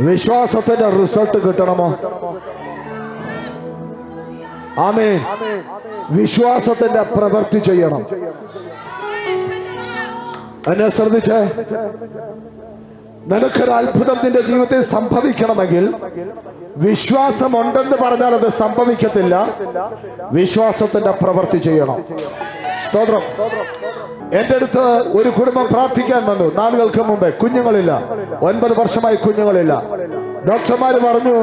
വിശ്വാസത്തിന്റെ റിസൾട്ട് കിട്ടണമോ? ആമേൻ. വിശ്വാസത്തിന്റെ പ്രവൃത്തി ചെയ്യണം. എന്നെ ശ്രദ്ധിച്ചേ, നിനക്കൊരു അത്ഭുതം നിന്റെ ജീവിതത്തിൽ സംഭവിക്കണമെങ്കിൽ വിശ്വാസം ഉണ്ടെന്ന് പറഞ്ഞാൽ അത് സംഭവിക്കത്തില്ല. വിശ്വാസത്തിന്റെ പ്രവൃത്തി ചെയ്യണം. സ്തോത്രം. എന്റെ അടുത്ത് ഒരു കുടുംബം പ്രാർത്ഥിക്കാൻ വന്നു നാളുകൾക്ക് മുമ്പേ. കുഞ്ഞുങ്ങളില്ല, 9 വർഷമായി കുഞ്ഞുങ്ങളില്ല. ഡോക്ടർമാര് പറഞ്ഞു,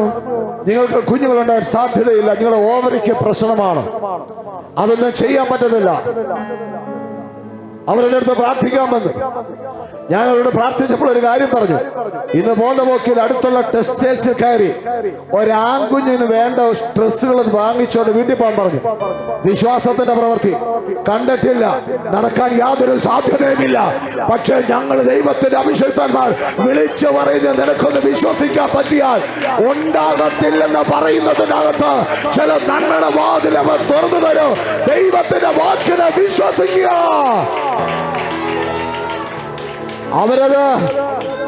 നിങ്ങൾക്ക് കുഞ്ഞുങ്ങളുണ്ടാകാൻ സാധ്യതയില്ല, നിങ്ങളുടെ ഓവറിക്ക് പ്രശ്നമാണ്, അതൊന്നും ചെയ്യാൻ പറ്റുന്നില്ല. അവരുടെ അടുത്ത് പ്രാർത്ഥിക്കാൻ വന്നു. ഞാൻ അവരോട് പ്രാർത്ഥിച്ചപ്പോൾ ഒരു കാര്യം പറഞ്ഞു. ഇന്ന് പോകുന്ന പോക്കിൽ അടുത്തുള്ള ടെക്സ്റ്റൈൽസിൽ കയറി ഒരാൺകുഞ്ഞിന് വേണ്ട ഡ്രസ്സുകൾ വാങ്ങിച്ചോണ്ട് വീട്ടിൽ പോകാൻ പറഞ്ഞു. വിശ്വാസത്തിന്റെ പ്രവൃത്തി കണ്ടിട്ടില്ല, നടക്കാൻ യാതൊരു സാധ്യതയുമില്ല. പക്ഷെ ഞങ്ങൾ ദൈവത്തിന്റെ അഭിഷിക്തന്മാർ വിളിച്ചു പറയുന്നത് നിനക്കൊന്ന് വിശ്വസിക്കാൻ പറ്റിയാൽ ഉണ്ടാകത്തില്ലെന്ന് പറയുന്നതിനകത്ത് ചില നന്മയുടെ വാതിൽ അവർ തുറന്നു തരും. ദൈവത്തിന്റെ വാക്കിനെ വിശ്വസിക്കുക. അവരത്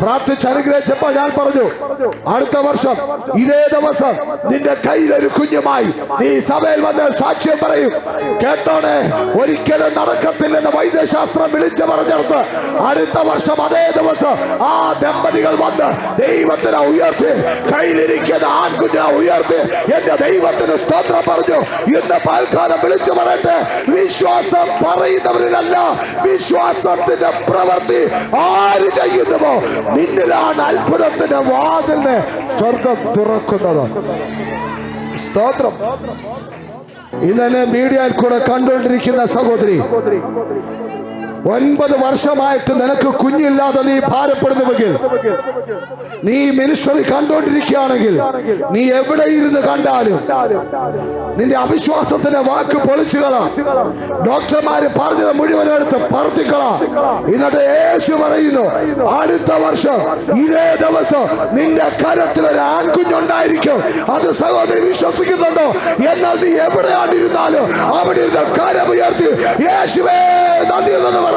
പ്രാർത്ഥിച്ച് അനുഗ്രഹിച്ചപ്പോൾ ഞാൻ പറഞ്ഞു, അടുത്ത വർഷം ഇതേ ദിവസം നിന്റെ കയ്യിലൊരു കുഞ്ഞുമായി നീ സഭയിൽ വന്ന് സാക്ഷ്യം പറയും. കേട്ടോണേ, ഒരിക്കലും നടക്കത്തില്ലെന്ന് വൈദ്യശാസ്ത്രം വിളിച്ചു പറഞ്ഞെടുത്ത് അടുത്ത വർഷം അതേ ദിവസം ആ ദമ്പതികൾ വന്ന് ദൈവത്തിനെ ഉയർത്തി, കയ്യിലിരിക്കുന്ന ആൺകുഞ്ഞിനെ ഉയർത്തി എന്റെ ദൈവത്തിന് സ്തോത്രം പറഞ്ഞു. ഇന്ന് പൽക്കാലം വിളിച്ചു പറയട്ടെ, വിശ്വാസം പറയുന്നവരിലല്ല, വിശ്വാസത്തിന്റെ പ്രവൃത്തി ആര് ചെയ്യുന്നുവോ നിന്നിലാണ് അത്ഭുതത്തിന്റെ വാതിലിന് സ്വർഗം തുറക്കുന്നത്. സ്തോത്രം. ഇന്നെ മീഡിയയിൽ കൂടെ കണ്ടുകൊണ്ടിരിക്കുന്ന സഹോദരി, 9 വർഷമായിട്ട് നിനക്ക് കുഞ്ഞില്ലാതെ നീ ഭാരപ്പെടുന്നുവെങ്കിൽ, നീ മിനിസ്റ്ററി കണ്ടുകൊണ്ടിരിക്കുകയാണെങ്കിൽ, നീ എവിടെ ഇരുന്ന് കണ്ടാലും നിന്റെ അവിശ്വാസത്തിന്റെ വാക്ക് പൊളിച്ചുകള. ഡോക്ടർമാര് പറഞ്ഞത് മുഴുവൻ എടുത്ത് പറത്തിക്കള. എന്നിട്ട് യേശു പറയുന്നു, അടുത്ത വർഷം ഇതേ ദിവസം നിന്റെ കരത്തിൽ ഒരു ആൺകുഞ്ഞുണ്ടായിരിക്കും. അത് സഹോദരി വിശ്വസിക്കുന്നുണ്ടോ? എന്നാൽ നീ എവിടെയാണ്ടിരുന്നാലും അവിടെ ഇരുന്ന് കരമുയർത്തി യേശുവേ നന്ദി എന്ന് പറ.